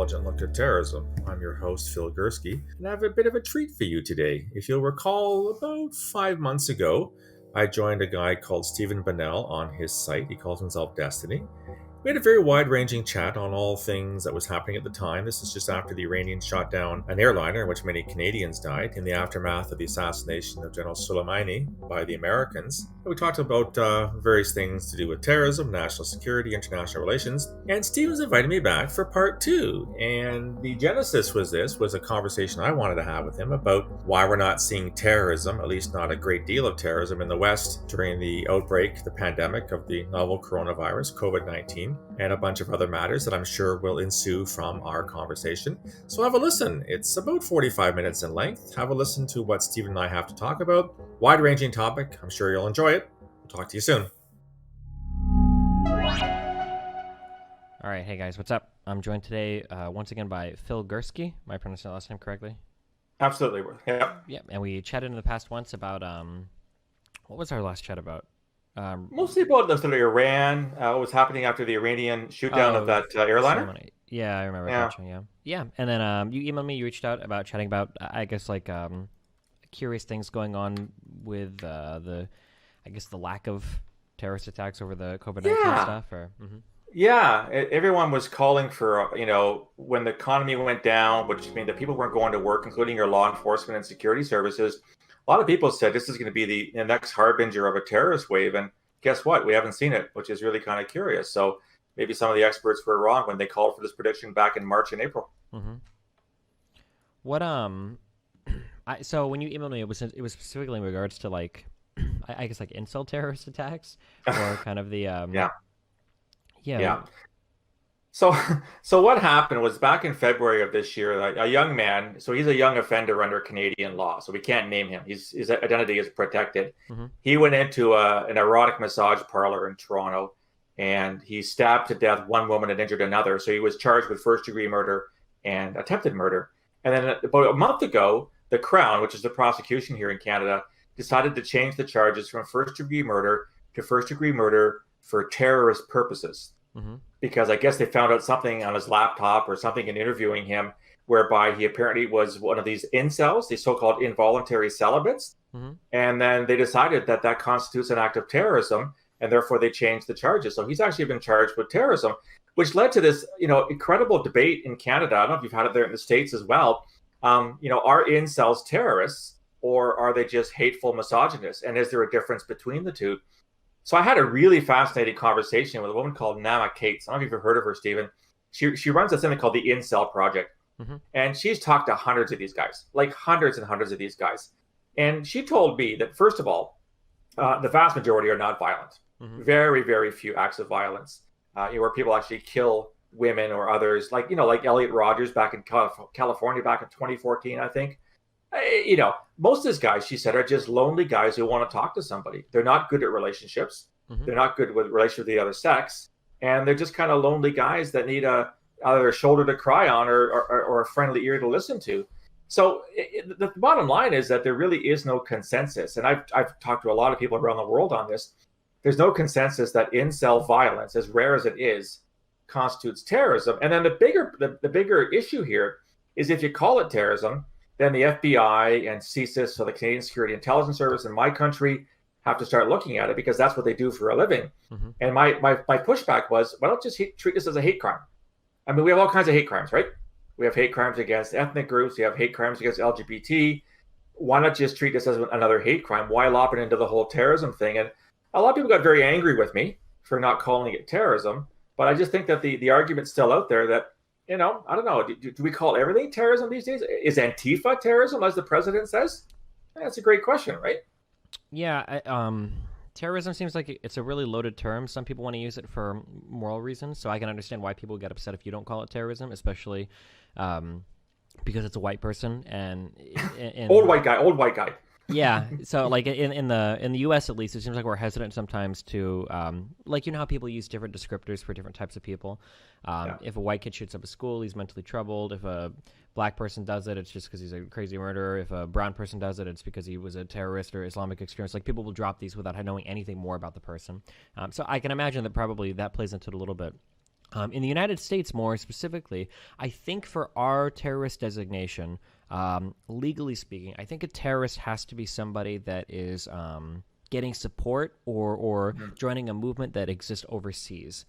intelligent look at terrorism. I'm your host, Phil Gurski, and I have a bit of a treat for you today. If you'll recall, about 5 months ago, I joined a guy called Stephen Bonnell on his site. He calls himself Destiny. We had a very wide-ranging chat on all things that was happening at the time. This is just after the Iranians shot down an airliner in which many Canadians died in the aftermath of the assassination of General Soleimani by the Americans. We talked about various things to do with terrorism, national security, international relations, and Stevens invited me back for part two. And the genesis was a conversation I wanted to have with him about why we're not seeing terrorism, at least not a great deal of terrorism in the West during the outbreak, the pandemic of the novel coronavirus, COVID-19. And a bunch of other matters that I'm sure will ensue from our conversation. So have a listen. It's about 45 minutes in length. Have a listen to what Stephen and I have to talk about. Wide-ranging topic. I'm sure you'll enjoy it. We'll talk to you soon. All right. Hey, guys. What's up? I'm joined today once again by Phil Gurski. Am I pronouncing that last name correctly? Absolutely. Yeah. Yeah. And we chatted in the past once about, what was our last chat about? Mostly about the sort of Iran, what was happening after the Iranian shoot down of that airliner. Soleimani. Yeah, I remember. Yeah. Gotcha, yeah. And then you emailed me. You reached out about chatting about, I guess, like curious things going on with the lack of terrorist attacks over the COVID-19 stuff. Or Yeah, everyone was calling for, when the economy went down, which means that people weren't going to work, including your law enforcement and security services. A lot of people said this is going to be the next harbinger of a terrorist wave. And guess what? We haven't seen it, which is really kind of curious. So maybe some of the experts were wrong when they called for this prediction back in March and April. Mm-hmm. What, so when you emailed me, it was specifically in regards to like, I guess like incel terrorist attacks or kind of the, Yeah. So what happened was back in February of this year, a young man, so he's a young offender under Canadian law, so we can't name him. His identity is protected. Mm-hmm. He went into an erotic massage parlor in Toronto, and he stabbed to death one woman and injured another. So he was charged with first-degree murder and attempted murder. And then about a month ago, the Crown, which is the prosecution here in Canada, decided to change the charges from first-degree murder to first-degree murder for terrorist purposes. Mm-hmm. Because I guess they found out something on his laptop or something in interviewing him, whereby he apparently was one of these incels, these so-called involuntary celibates. Mm-hmm. And then they decided that constitutes an act of terrorism, and therefore they changed the charges. So he's actually been charged with terrorism, which led to this, incredible debate in Canada. I don't know if you've had it there in the States as well. Are incels terrorists, or are they just hateful misogynists? And is there a difference between the two? So I had a really fascinating conversation with a woman called Nama Cates. I don't know if you've heard of her, Stephen. She runs something called the Incel Project. Mm-hmm. And she's talked to hundreds of these guys, like hundreds and hundreds of these guys. And she told me that, first of all, the vast majority are not violent. Mm-hmm. Very, very few acts of violence where people actually kill women or others, like Elliot Rogers back in California back in 2014, I think. Most of these guys, she said, are just lonely guys who want to talk to somebody. They're not good at relationships. Mm-hmm. They're not good with relations with the other sex. And they're just kind of lonely guys that need either a shoulder to cry on or a friendly ear to listen to. So the bottom line is that there really is no consensus. And I've talked to a lot of people around the world on this. There's no consensus that incel violence, as rare as it is, constitutes terrorism. And then the bigger issue here is if you call it terrorism, then the FBI and CSIS, so the Canadian Security Intelligence Service in my country, have to start looking at it because that's what they do for a living. Mm-hmm. And my pushback was, why don't just treat this as a hate crime? I mean, we have all kinds of hate crimes, right? We have hate crimes against ethnic groups. We have hate crimes against LGBT. Why not just treat this as another hate crime? Why lop it into the whole terrorism thing? And a lot of people got very angry with me for not calling it terrorism. But I just think that the argument's still out there that, I don't know. Do we call everything terrorism these days? Is Antifa terrorism, as the president says? That's a great question, right? Yeah, terrorism seems like it's a really loaded term. Some people want to use it for moral reasons, so I can understand why people get upset if you don't call it terrorism, especially because it's a white person and old white guy. Yeah, so like in the U.S. at least, it seems like we're hesitant sometimes to how people use different descriptors for different types of people. If a white kid shoots up a school, he's mentally troubled. If a black person does it, it's just because he's a crazy murderer. If a brown person does it, it's because he was a terrorist or Islamic extremist. Like, people will drop these without knowing anything more about the person. So I can imagine that probably that plays into it a little bit. In the United States, more specifically, I think for our terrorist designation, legally speaking, I think a terrorist has to be somebody that is getting support or joining a movement that exists overseas.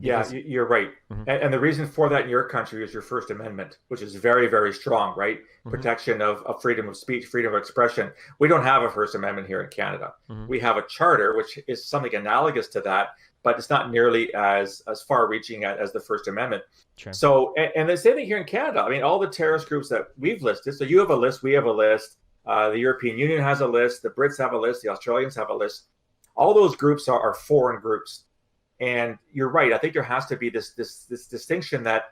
You're right. And the reason for that in your country is your First Amendment, which is very, very strong, right? Protection of freedom of speech, freedom of expression. We don't have a First Amendment here in Canada. We have a charter, which is something analogous to that, but it's not nearly as far-reaching as the First Amendment. Sure. So, and the same thing here in Canada. I mean, all the terrorist groups that we've listed, so you have a list, we have a list, the European Union has a list, the Brits have a list, the Australians have a list. All those groups are foreign groups. And you're right. I think there has to be this distinction that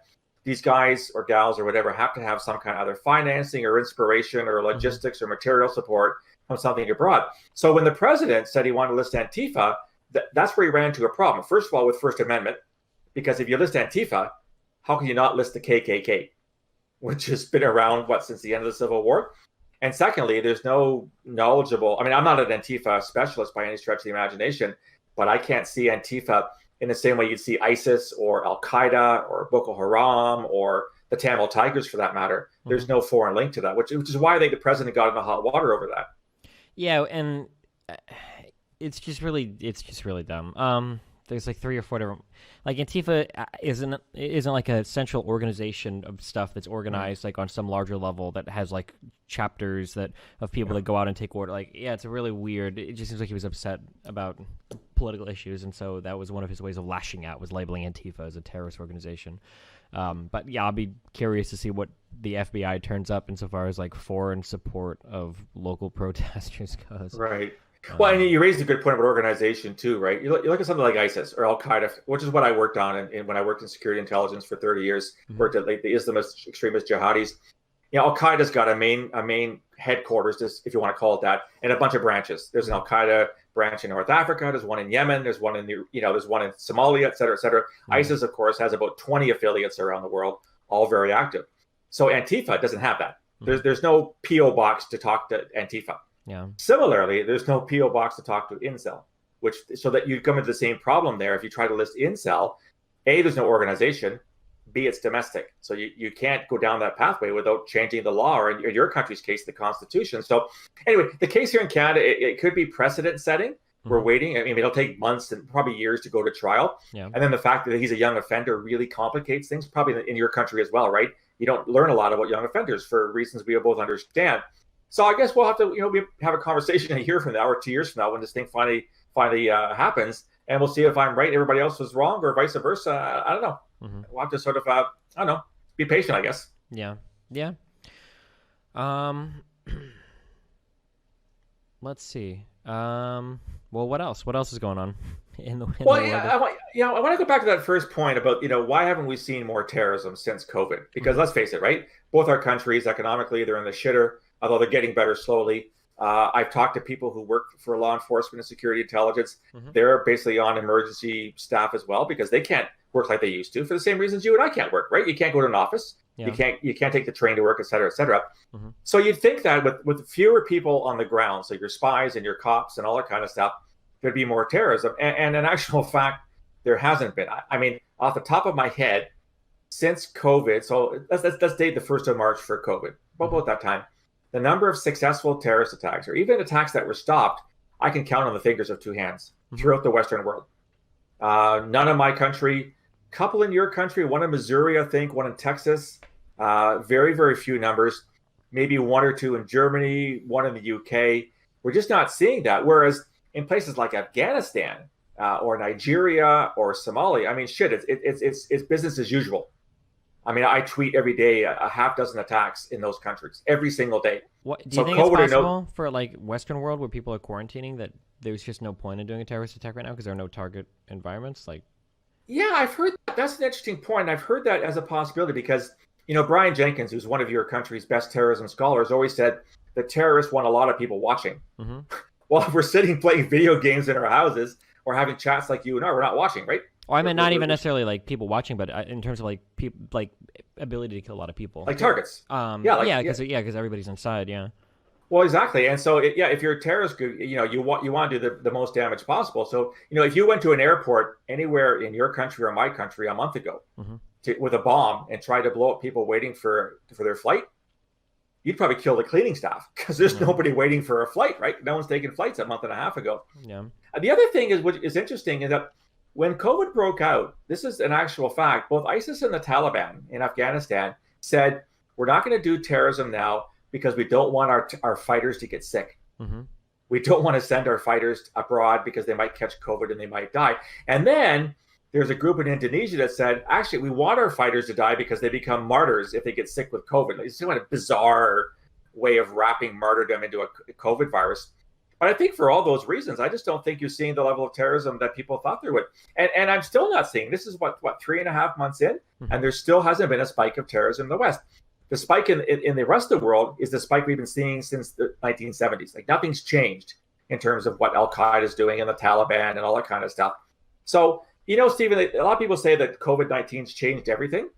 these guys or gals or whatever have to have some kind of either financing or inspiration or logistics or material support from something abroad. So when the president said he wanted to list Antifa, that's where he ran into a problem. First of all, with First Amendment, because if you list Antifa, how can you not list the KKK, which has been around, since the end of the Civil War? And secondly, there's no knowledgeable, I mean, I'm not an Antifa specialist by any stretch of the imagination, but I can't see Antifa in the same way you'd see ISIS or Al-Qaeda or Boko Haram or the Tamil Tigers, for that matter. There's no foreign link to that, which is why I think the president got into hot water over that. Yeah, and it's just really dumb. There's like 3 or 4 different, like Antifa isn't like a central organization of stuff that's organized like on some larger level that has like chapters of people that go out and take order. Like, yeah, it's a really weird. It just seems like he was upset about political issues, and so that was one of his ways of lashing out, was labeling Antifa as a terrorist organization. But yeah, I'll be curious to see what the FBI turns up insofar as like foreign support of local protesters goes. Right. Well, and you raised a good point about organization too, right? You look at something like ISIS or Al-Qaeda, which is what I worked on and when I worked in security intelligence for 30 years, worked at like the Islamist extremist jihadis. You know, Al-Qaeda's got a main headquarters, if you want to call it that, and a bunch of branches. There's an Al-Qaeda branch in North Africa. There's one in Yemen. There's one there's one in Somalia, et cetera, et cetera. ISIS, of course, has about 20 affiliates around the world, all very active. So Antifa doesn't have that. There's no PO box to talk to Antifa. Yeah. Similarly, there's no PO box to talk to Incel, so that you come into the same problem there. If you try to list Incel, A, there's no organization, B, it's domestic. So you can't go down that pathway without changing the law, or in your country's case, the Constitution. So anyway, the case here in Canada, it could be precedent setting. We're waiting. I mean, it'll take months and probably years to go to trial. Yeah. And then the fact that he's a young offender really complicates things, probably in your country as well, right? You don't learn a lot about young offenders for reasons we both understand. So I guess we'll have to, we have a conversation a year from now or 2 years from now when this thing finally happens, and we'll see if I'm right, everybody else was wrong, or vice versa. I don't know. We'll have to sort of, I don't know, be patient, I guess. Yeah. Let's see. Well, what else? What else is going on in the world? I want to go back to that first point about, why haven't we seen more terrorism since COVID? Because let's face it, right? Both our countries economically, they're in the shitter, although they're getting better slowly. I've talked to people who work for law enforcement and security intelligence. They're basically on emergency staff as well, because they can't work like they used to for the same reasons you and I can't work, right? You can't go to an office. Yeah. You can't take the train to work, et cetera, et cetera. So you'd think that with fewer people on the ground, so your spies and your cops and all that kind of stuff, there'd be more terrorism. And in actual fact, there hasn't been. I mean, off the top of my head, since COVID, so let's date the 1st of March for COVID. About that time, the number of successful terrorist attacks, or even attacks that were stopped, I can count on the fingers of 2 hands throughout the Western world. None in my country, couple in your country, one in Missouri, I think, one in Texas. Very, very few numbers, maybe 1 or 2 in Germany, 1 in the UK. We're just not seeing that. Whereas in places like Afghanistan or Nigeria or Somalia, I mean, it's business as usual. I mean, I tweet every day a half dozen attacks in those countries every single day. What do you think it's possible for like Western world where people are quarantining that there's just no point in doing a terrorist attack right now because there are no target environments? Like, yeah, I've heard that's an interesting point. I've heard that as a possibility because Brian Jenkins, who's one of your country's best terrorism scholars, always said the terrorists want a lot of people watching. Well, if we're sitting playing video games in our houses or having chats like you and I, we're not watching, right? Well, I mean, not even necessarily like people watching, but in terms of like ability to kill a lot of people, like targets. Because everybody's inside. Yeah. Well, exactly. And so, if you're a terrorist group, you want to do the most damage possible. So, if you went to an airport anywhere in your country or my country a month ago with a bomb and tried to blow up people waiting for their flight, you'd probably kill the cleaning staff because there's nobody waiting for a flight, right? No one's taking flights a month and a half ago. Yeah. The other thing is, what is interesting is that when COVID broke out, this is an actual fact, both ISIS and the Taliban in Afghanistan said, we're not going to do terrorism now because we don't want our fighters to get sick. We don't want to send our fighters abroad because they might catch COVID and they might die. And then there's a group in Indonesia that said, actually, we want our fighters to die because they become martyrs if they get sick with COVID. It's kind of a bizarre way of wrapping martyrdom into a COVID virus. But I think for all those reasons, I just don't think you're seeing the level of terrorism that people thought there would. And I'm still not seeing, this is what 3.5 months in, and there still hasn't been a spike of terrorism in the West. The spike in the rest of the world is the spike we've been seeing since the 1970s. Like, nothing's changed in terms of what Al-Qaeda is doing and the Taliban and all that kind of stuff. So, Stephen, a lot of people say that COVID-19's changed everything.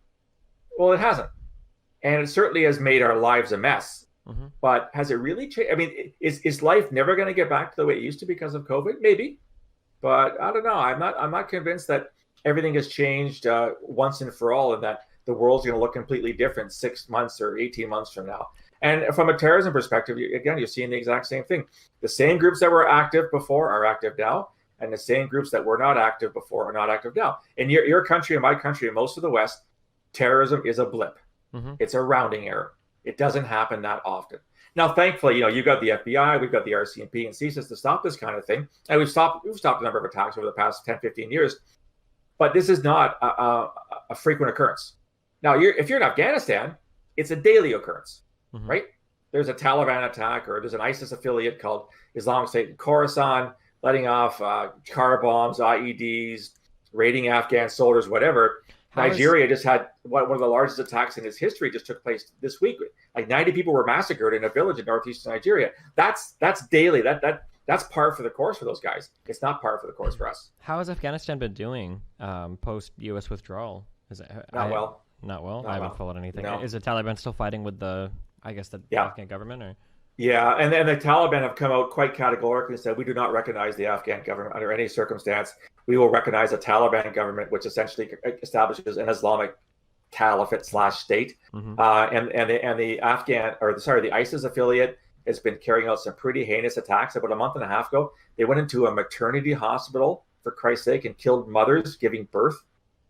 Well, it hasn't. And it certainly has made our lives a mess. But has it really changed? I mean, is life never going to get back to the way it used to because of COVID? Maybe. But I don't know. I'm not convinced that everything has changed once and for all, and that the world's going to look completely different 6 months or 18 months from now. And from a terrorism perspective, again, you're seeing the exact same thing. The same groups that were active before are active now, and the same groups that were not active before are not active now. In your country and my country and most of the West, terrorism is a blip. It's a rounding error. It doesn't happen that often. Now, thankfully, you've got the FBI, we've got the RCMP and CSIS to stop this kind of thing. And we've stopped a number of attacks over the past 10, 15 years. But this is not a frequent occurrence. Now, if you're in Afghanistan, it's a daily occurrence, right? There's a Taliban attack, or there's an ISIS affiliate called Islamic State in Khorasan, letting off car bombs, IEDs, raiding Afghan soldiers, whatever. Nigeria just had one of the largest attacks in its history just took place this week. Like 90 people were massacred in a village in northeastern Nigeria. That's daily. That's par for the course for those guys. It's not par for the course for us. How has Afghanistan been doing post U.S. withdrawal? Not well. Not well? Not I haven't well. followed anything. No. Is the Taliban still fighting with the Afghan government? Or? Yeah, and the Taliban have come out quite categorically and said, we do not recognize the Afghan government under any circumstance. We will recognize a Taliban government, which essentially establishes an Islamic caliphate / state. And the ISIS affiliate has been carrying out some pretty heinous attacks. About a month and a half ago, they went into a maternity hospital, for Christ's sake, and killed mothers giving birth.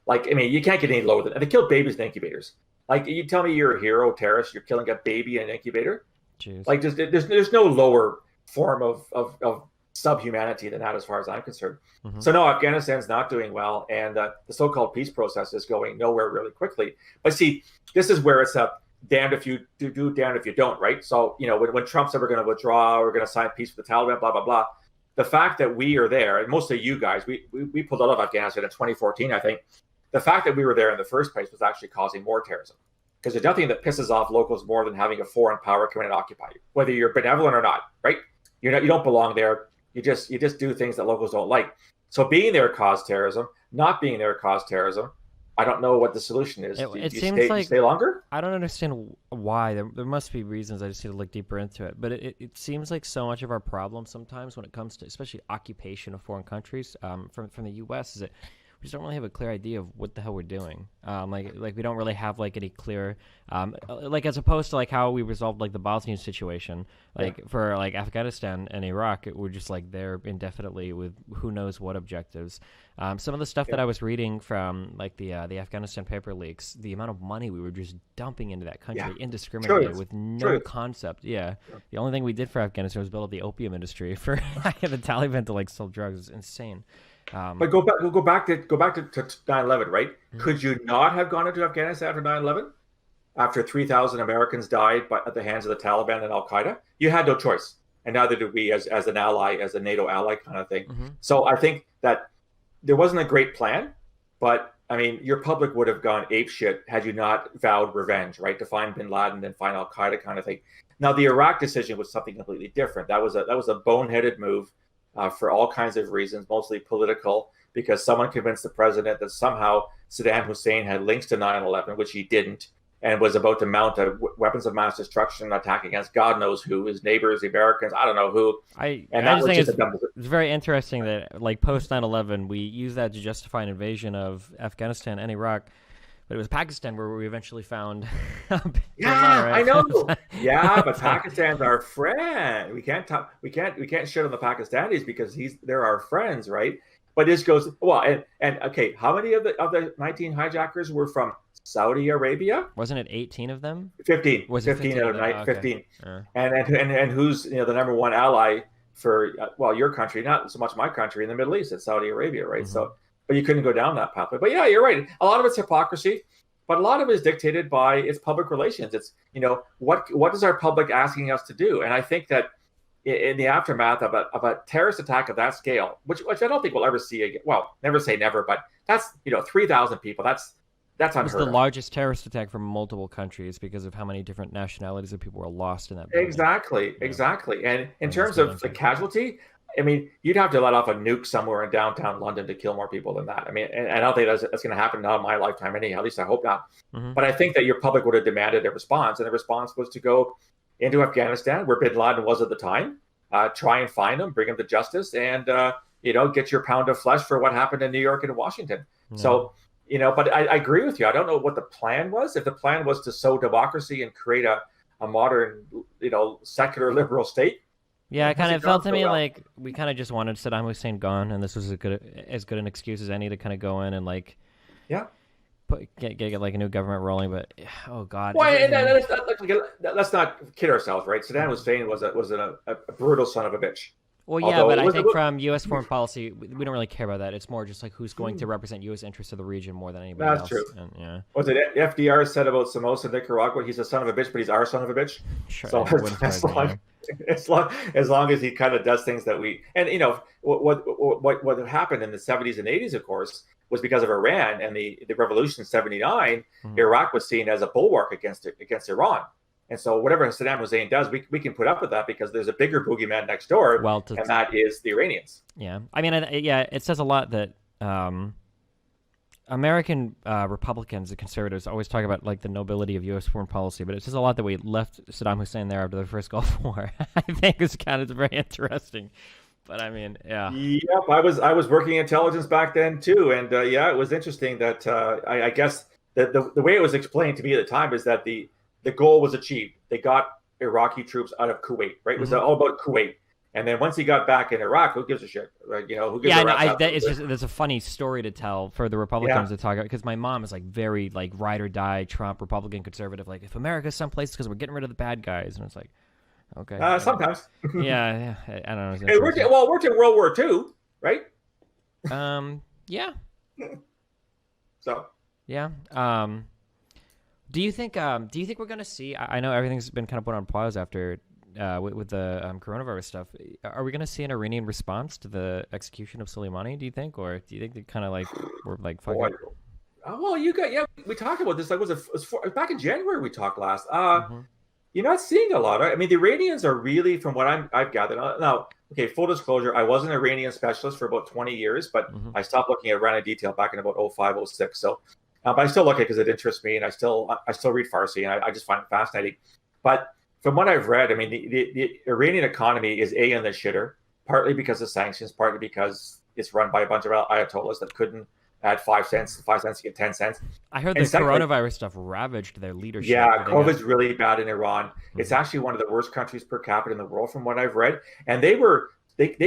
Like, I mean, you can't get any lower than that. They killed babies in incubators. Like, you tell me you're a hero terrorist, you're killing a baby in an incubator? Jeez. Like, there's no lower form of subhumanity than that, as far as I'm concerned. So no, Afghanistan's not doing well, and the so-called peace process is going nowhere really quickly. But see, this is where it's a damned if you do, damned if you don't, right? So, when Trump's ever going to withdraw, we're going to sign peace with the Taliban, blah, blah, blah. The fact that we are there, and mostly you guys, we pulled out of Afghanistan in 2014, I think. The fact that we were there in the first place was actually causing more terrorism. Because there's nothing that pisses off locals more than having a foreign power come in and occupy you, whether you're benevolent or not, right? You don't belong there. You just do things that locals don't like. So being there caused terrorism. Not being there caused terrorism. I don't know what the solution is. It do seems like stay longer? I don't understand why. There must be reasons. I just need to look deeper into it. But it seems like so much of our problem sometimes when it comes to especially occupation of foreign countries from the U.S. is that we just don't really have a clear idea of what the hell we're doing. Like we don't really have like any clear, like as opposed to like how we resolved like the Bosnian situation, for like Afghanistan and Iraq, we're just like there indefinitely with who knows what objectives. Some of the stuff that I was reading from like the Afghanistan paper leaks, the amount of money we were just dumping into that country indiscriminately with no concept. The only thing we did for Afghanistan was build up the opium industry for the Taliban to like sell drugs. It's insane. But go back to 9/11, right? Could you not have gone into Afghanistan after 9/11? After 3,000 Americans died at the hands of the Taliban and Al Qaeda, you had no choice, and neither did we as an ally, as a NATO ally kind of thing. So I think that there wasn't a great plan, but I mean, your public would have gone apeshit had you not vowed revenge, right? To find Bin Laden and find Al Qaeda kind of thing. Now the Iraq decision was something completely different. That was a boneheaded move. For all kinds of reasons, mostly political, because someone convinced the president that somehow Saddam Hussein had links to 9/11, which he didn't. and was about to mount a weapons of mass destruction attack against God knows who, his neighbors, the Americans, I don't know who. I just think it's very interesting that, like, post 9/11, we use that to justify an invasion of Afghanistan and Iraq. But it was Pakistan where we eventually found. Yeah, right? I know. Yeah, but Pakistan's our friend. We can't shit on the Pakistanis because they're our friends, right? But this goes well, and okay, how many of the 19 hijackers were from Saudi Arabia? Wasn't it 18 of them? 15. Was it 15 out of 15? And who's the number one ally for your country, not so much my country in the Middle East, it's Saudi Arabia, right? Mm-hmm. So. But you couldn't go down that pathway. But yeah, you're right. A lot of it's hypocrisy, but a lot of it is dictated by its public relations. It's, what is our public asking us to do? And I think that in the aftermath of a terrorist attack of that scale, which I don't think we'll ever see again. Well, never say never, but that's 3,000 people. That's unheard of. It's the largest terrorist attack from multiple countries because of how many different nationalities of people were lost in that building. Exactly. And in terms of the casualty, I mean, you'd have to let off a nuke somewhere in downtown London to kill more people than that. I mean, and I don't think that's going to happen, not in my lifetime anyhow. At least I hope not. Mm-hmm. But I think that your public would have demanded a response, and the response was to go into Afghanistan, where Bin Laden was at the time, try and find him, bring him to justice, and get your pound of flesh for what happened in New York and Washington. Mm-hmm. So, but I agree with you. I don't know what the plan was. If the plan was to sow democracy and create a modern, secular liberal state. Yeah, it kind of felt to me like we kind of just wanted Saddam Hussein gone, and this was as good an excuse as any to kind of go in and get like a new government rolling. But oh god, well, let's not kid ourselves, right? Saddam Hussein was a brutal son of a bitch. Well, yeah, but I think from U.S. foreign policy, we don't really care about that. It's more just like who's going to represent U.S. interests of the region more than anybody else. That's true. And, yeah. Was it FDR said about Somoza, Nicaragua? He's a son of a bitch, but he's our son of a bitch. Sure. So as long as he kind of does things that we what happened in the 70s and 80s, of course, was because of Iran and the revolution in '79. Mm-hmm. Iraq was seen as a bulwark against Iran. And so whatever Saddam Hussein does, we can put up with that because there's a bigger boogeyman next door, and that is the Iranians. Yeah. I mean, it says a lot that American Republicans and conservatives always talk about like the nobility of U.S. foreign policy, but it says a lot that we left Saddam Hussein there after the first Gulf War. I think it's kind of very interesting. But I mean, yeah. Yep, I was working intelligence back then too, and it was interesting that I guess the way it was explained to me at the time is that the goal was achieved. They got Iraqi troops out of Kuwait, right? It was all about Kuwait. And then once he got back in Iraq, who gives a shit? Right? Who gives a rat's ass? There's a funny story to tell for the Republicans to talk about, because my mom is like very like ride or die Trump, Republican conservative. Like, if America's someplace, because we're getting rid of the bad guys. And it's like, okay. Sometimes. yeah. I don't know. Hey, we're to World War II, right? Yeah. So. Yeah. Do you think we're going to see? I know everything's been kind of put on pause after with the coronavirus stuff. Are we going to see an Iranian response to the execution of Soleimani? Do you think, or do you think they kind of like were like fuck it? Well, we talked about this. Like, it was back in January we talked last. You're not seeing a lot. I mean, the Iranians are really, from what I've gathered. Now, okay, full disclosure, I was an Iranian specialist for about 20 years, but I stopped looking at Iran in detail back in about 05, 06. So. But I still look at it because it interests me, and I still read Farsi, and I just find it fascinating. But from what I've read, I mean, the Iranian economy is in the shitter, partly because of sanctions, partly because it's run by a bunch of ayatollahs that couldn't add 5 cents to get 10 cents. I heard the coronavirus stuff ravaged their leadership. Yeah, COVID's really bad in Iran. It's actually one of the worst countries per capita in the world, from what I've read. And they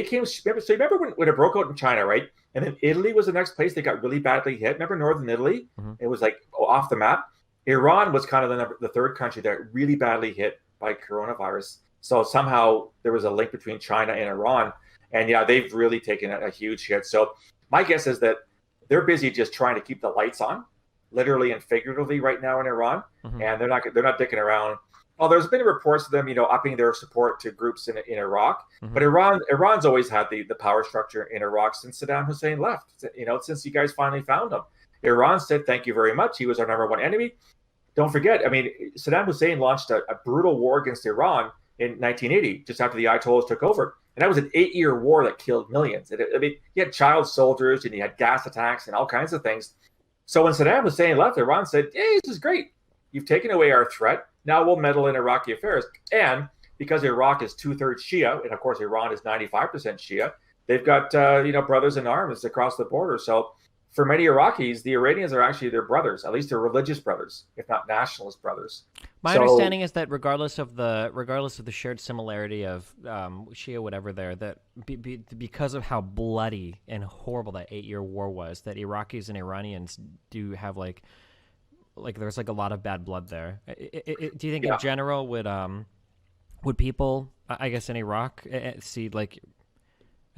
came. So you remember when it broke out in China, right? And then Italy was the next place they got really badly hit. Remember Northern Italy? It was like off the map. Iran was kind of the third country that really badly hit by coronavirus. So somehow there was a link between China and Iran. And yeah, they've really taken a huge hit. So my guess is that they're busy just trying to keep the lights on, literally and figuratively, right now in Iran. And they're not dicking around. Well, there's been reports of them, upping their support to groups in Iraq. But Iran's always had the power structure in Iraq since Saddam Hussein left, since you guys finally found him. Iran said, thank you very much. He was our number one enemy. Don't forget, I mean, Saddam Hussein launched a brutal war against Iran in 1980, just after the Ayatollahs took over. And that was an 8-year war that killed millions. I mean, you had child soldiers, and you had gas attacks and all kinds of things. So when Saddam Hussein left, Iran said, hey, this is great. you've taken away our threat. Now we'll meddle in Iraqi affairs. And because Iraq is 2/3 Shia, and of course Iran is 95% Shia, they've got brothers in arms across the border. So for many Iraqis, the Iranians are actually their brothers. At least they're religious brothers, if not nationalist brothers. My understanding is that regardless of the shared similarity of Shia, whatever, that because of how bloody and horrible that 8-year war was, that Iraqis and Iranians do have like there's like a lot of bad blood there. Do you think in general would people, I guess, in Iraq see like,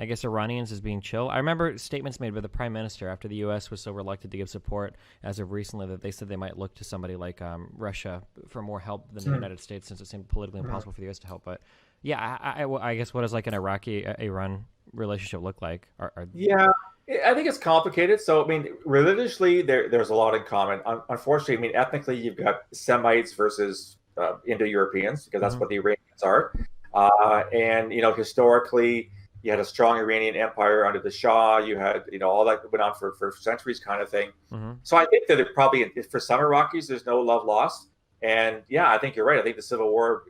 I guess, Iranians as being chill? I remember statements made by the prime minister after the U.S. was so reluctant to give support as of recently that they said they might look to somebody like Russia for more help than the United States, since it seemed politically impossible for the U.S. to help. But yeah, I guess, what does like an Iraqi-Iran relationship look like? Yeah, I think it's complicated. So, I mean, religiously, there's a lot in common. Unfortunately, I mean, ethnically, you've got Semites versus Indo-Europeans, because that's what the Iranians are. And, historically, you had a strong Iranian empire under the Shah. You had, all that went on for centuries, kind of thing. So I think that it probably, for some Iraqis, there's no love lost. And yeah, I think you're right. I think the Civil War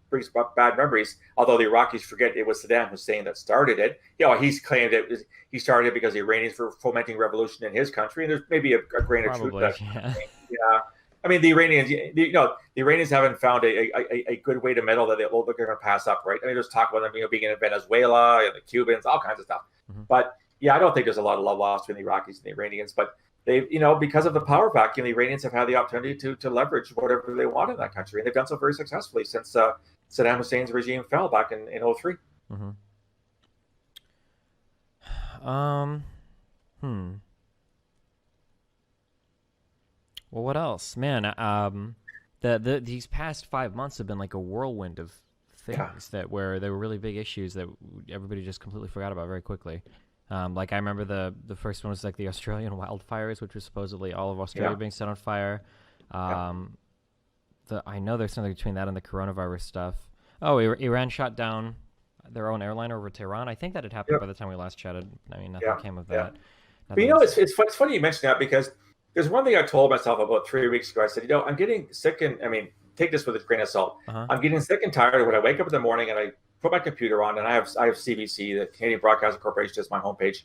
brings bad memories. Although the Iraqis forget it was Saddam Hussein that started it. He's claimed that he started it because the Iranians were fomenting revolution in his country. And there's maybe a grain of truth that. Yeah. I mean, the Iranians haven't found a good way to meddle that they're going to pass up, right? I mean, there's talk about them being in Venezuela and the Cubans, all kinds of stuff. But yeah, I don't think there's a lot of love lost between the Iraqis and the Iranians. But they, because of the power vacuum, the Iranians have had the opportunity to leverage whatever they want in that country, and they've done so very successfully since Saddam Hussein's regime fell back in 2003. Well, what else, man? These past 5 months have been like a whirlwind of things where there were really big issues that everybody just completely forgot about very quickly. Like I remember the first one was like the Australian wildfires, which was supposedly all of Australia being set on fire. I know there's something between that and the coronavirus stuff. Oh, Iran shot down their own airliner over Tehran. I think that had happened by the time we last chatted. I mean, nothing came of that. But it's funny you mention that, because there's one thing I told myself about 3 weeks ago. I said, I'm getting sick, and I mean, take this with a grain of salt. I'm getting sick and tired of when I wake up in the morning and I put my computer on, and I have CBC, the Canadian Broadcasting Corporation, is my homepage.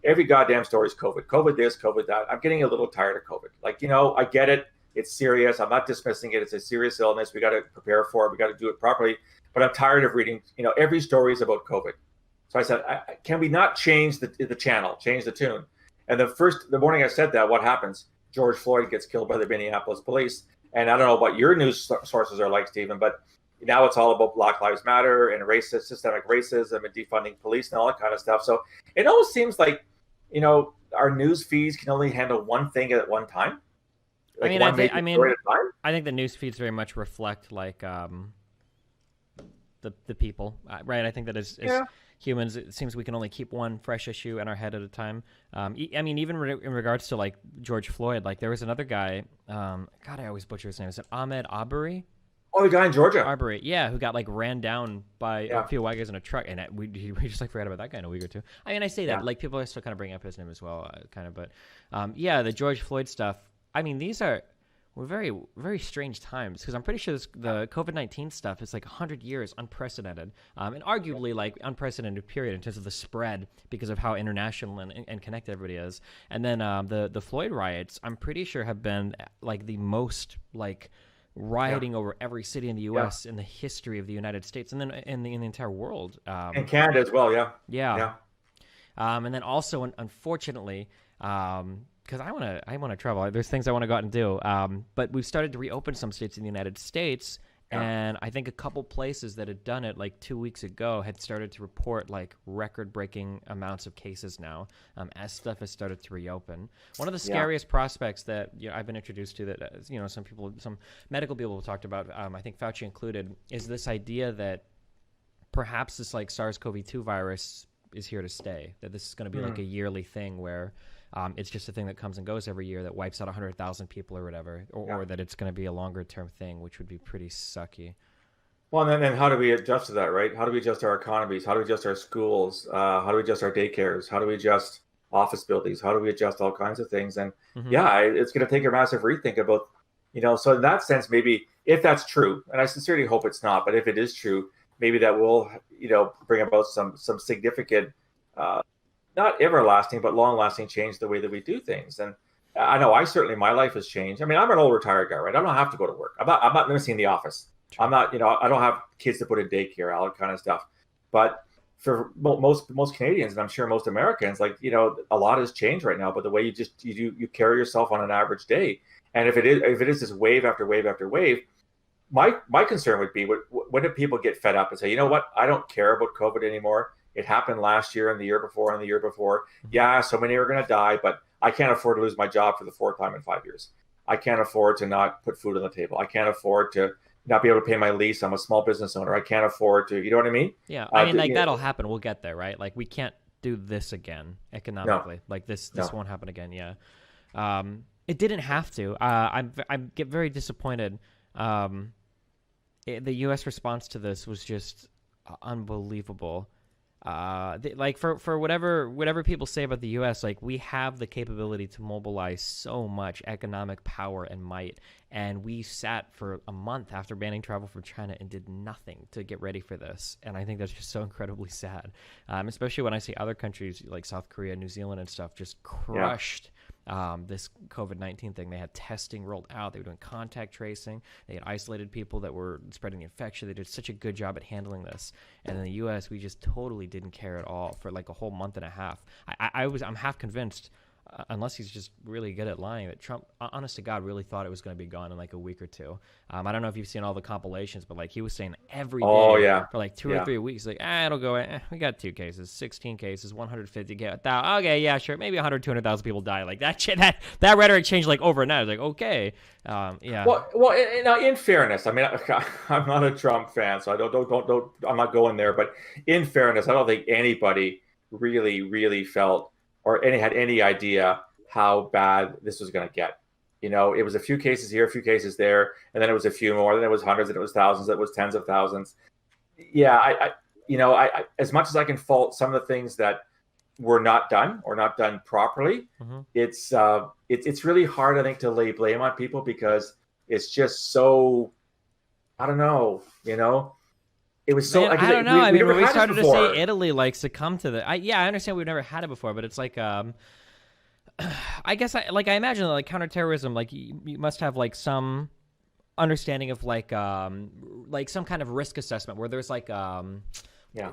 Every goddamn story is COVID. COVID this, COVID that. I'm getting a little tired of COVID. Like, I get it. It's serious. I'm not dismissing it. It's a serious illness. We got to prepare for it. We got to do it properly. But I'm tired of reading, every story is about COVID. So I said, can we not change the channel, change the tune? And the morning I said that, what happens? George Floyd gets killed by the Minneapolis police. And I don't know what your news sources are like, Stephen, but now it's all about Black Lives Matter and systemic racism and defunding police and all that kind of stuff. So it almost seems like, our news feeds can only handle one thing at one time. Like I think the news feeds very much reflect like the people, right? I think that as humans, it seems we can only keep one fresh issue in our head at a time. I mean, even in regards to like George Floyd, like there was another guy. God, I always butcher his name. Is it Ahmed Arbery? Oh, the guy in Georgia. Arbery, yeah, who got like ran down by a few white guys in a truck, and we just like forgot about that guy in a week or two. I mean, I say that like people are still kind of bringing up his name as well, but the George Floyd stuff. I mean, these were very, very strange times, because I'm pretty sure the COVID-19 stuff is like 100 years unprecedented, and arguably like unprecedented period in terms of the spread because of how international and connected everybody is. And then the Floyd riots, I'm pretty sure have been like the most like rioting over every city in the U.S. in the history of the United States, and then in the entire world. And Canada as well, yeah. And then also, unfortunately, because I want to travel. There's things I want to go out and do. But we've started to reopen some states in the United States, and I think a couple places that had done it like 2 weeks ago had started to report like record-breaking amounts of cases now, as stuff has started to reopen. One of the scariest prospects that I've been introduced to, that some medical people have talked about, I think Fauci included, is this idea that perhaps this like SARS-CoV-2 virus is here to stay. That this is going to be like a yearly thing where it's just a thing that comes and goes every year that wipes out 100,000 people or whatever, or that it's going to be a longer term thing, which would be pretty sucky. Well, and then how do we adjust to that, right? How do we adjust our economies? How do we adjust our schools? How do we adjust our daycares? How do we adjust office buildings? How do we adjust all kinds of things? And it's going to take a massive rethink about, So in that sense, maybe if that's true, and I sincerely hope it's not, but if it is true, maybe that will, bring about some significant, not everlasting, but long-lasting change the way that we do things. And I know my life has changed. I mean, I'm an old retired guy, right? I don't have to go to work. I'm not missing the office. Sure. I'm not, I don't have kids to put in daycare, all that kind of stuff. But for most Canadians, and I'm sure most Americans, like, a lot has changed right now. But the way you carry yourself on an average day, and if it is this wave after wave after wave, my concern would be, when do people get fed up and say, you know what, I don't care about COVID anymore. It happened last year and the year before and the year before. Yeah, so many are going to die, but I can't afford to lose my job for the fourth time in 5 years. I can't afford to not put food on the table. I can't afford to not be able to pay my lease. I'm a small business owner. I can't afford to, you know what I mean? Yeah, I mean, that'll happen. We'll get there, right? Like, we can't do this again economically. No. Like, this won't happen again, yeah. It didn't have to. I get very disappointed. The U.S. response to this was just unbelievable. For whatever people say about the U.S., like, we have the capability to mobilize so much economic power and might, and we sat for a month after banning travel from China and did nothing to get ready for this. And I think that's just so incredibly sad, especially when I see other countries like South Korea, New Zealand, and stuff just crushed. This COVID-19 thing. They had testing rolled out. They were doing contact tracing. They had isolated people that were spreading the infection. They did such a good job at handling this. And in the U.S., we just totally didn't care at all for like a whole month and a half. I'm half convinced, unless he's just really good at lying, that Trump, honest to God, really thought it was going to be gone in like a week or two. I don't know if you've seen all the compilations, but like, he was saying every day for like 2 or 3 weeks, like, it'll go, we got 2 cases, 16 cases, 150, okay, yeah, sure, maybe 100, 200,000 people die. Like, that rhetoric changed like overnight. I was like, okay, yeah. Well, in fairness, I mean, I'm not a Trump fan, so I don't, I'm not going there, but in fairness, I don't think anybody really felt or had any idea how bad this was going to get. It was a few cases here, a few cases there, and then it was a few more, then it was hundreds, and it was thousands, then it was tens of thousands. Yeah, I as much as I can fault some of the things that were not done or not done properly, it's really hard, I think, to lay blame on people, because it's just so, I don't know, It was so. Man, I don't know. When we started to say Italy like succumbed to the, I understand we've never had it before, but it's like, I guess I imagine like counterterrorism, like you must have like some understanding of like some kind of risk assessment where there's like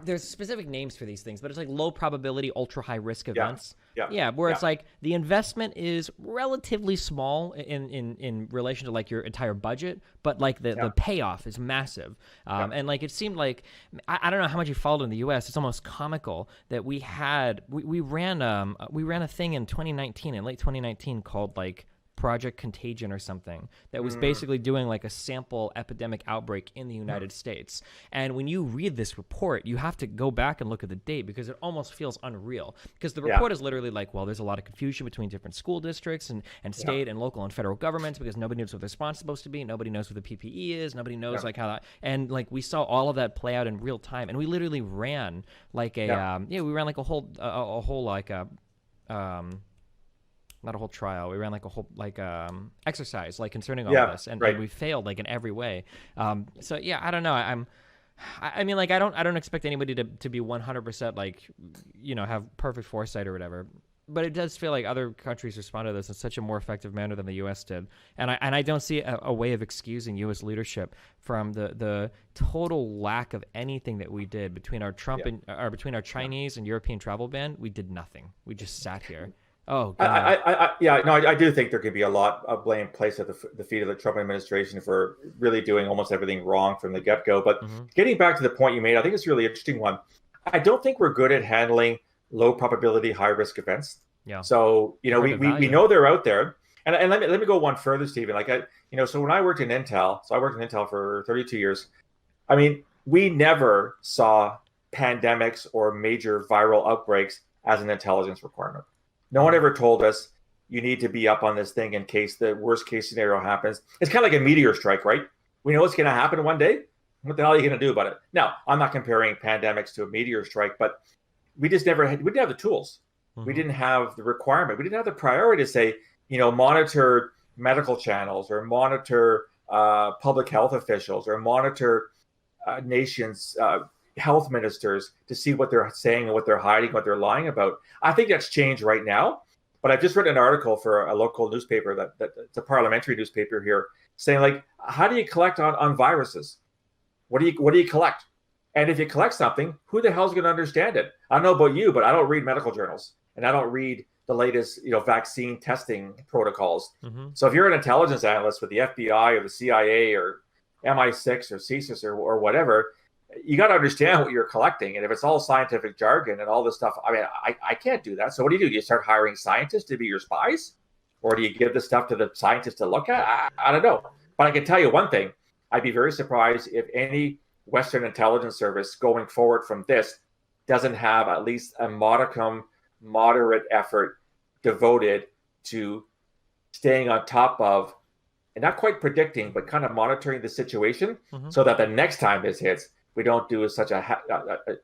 there's specific names for these things, but it's like low probability, ultra high risk events. Where it's like the investment is relatively small in relation to like your entire budget, but like the payoff is massive. And like, it seemed like, I don't know how much you followed in the U.S. It's almost comical that we ran a thing in 2019, in late 2019, called like Project Contagion or something, that was basically doing like a sample epidemic outbreak in the United States. And when you read this report, you have to go back and look at the date, because it almost feels unreal, because the report is literally like, well, there's a lot of confusion between different school districts and state and local and federal governments, because nobody knows what their response is supposed to be. Nobody knows what the PPE is. Nobody knows like how that, and like, we saw all of that play out in real time. And we literally ran like we ran like a whole like not a whole trial. We ran like a whole exercise like concerning all of this, and we failed like in every way. So yeah, I don't know. I mean, like, I don't expect anybody to be 100% like, have perfect foresight or whatever. But it does feel like other countries responded to this in such a more effective manner than the U.S. did, and I don't see a way of excusing U.S. leadership from the total lack of anything that we did between our between our Chinese and European travel ban. We did nothing. We just sat here. Oh, God. I do think there could be a lot of blame placed at the feet of the Trump administration for really doing almost everything wrong from the get-go. But getting back to the point you made, I think it's a really interesting one. I don't think we're good at handling low probability, high risk events. Yeah. So, we know they're out there. And let me go one further, Stephen. Like, so when I worked in Intel, for 32 years. I mean, we never saw pandemics or major viral outbreaks as an intelligence requirement. No one ever told us you need to be up on this thing in case the worst case scenario happens. It's kind of like a meteor strike, right? We know it's going to happen one day. What the hell are you going to do about it? Now, I'm not comparing pandemics to a meteor strike, but we just we didn't have the tools. We didn't have the requirement. We didn't have the priority to say, monitor medical channels or monitor public health officials or monitor nations' health ministers to see what they're saying and what they're hiding, what they're lying about. I think that's changed right now. But I've just written an article for a local newspaper that's a parliamentary newspaper here, saying, like, how do you collect on viruses? What do you collect? And if you collect something, who the hell's going to understand it? I don't know about you, but I don't read medical journals, and I don't read the latest, vaccine testing protocols. Mm-hmm. So if you're an intelligence analyst with the FBI or the CIA or MI6 or CSIS or whatever, you got to understand what you're collecting. And if it's all scientific jargon and all this stuff, I mean, I can't do that. So what do? Do you start hiring scientists to be your spies? Or do you give this stuff to the scientists to look at? I don't know. But I can tell you one thing. I'd be very surprised if any Western intelligence service going forward from this doesn't have at least a moderate effort devoted to staying on top of, and not quite predicting, but kind of monitoring the situation, so that the next time this hits, we don't do such a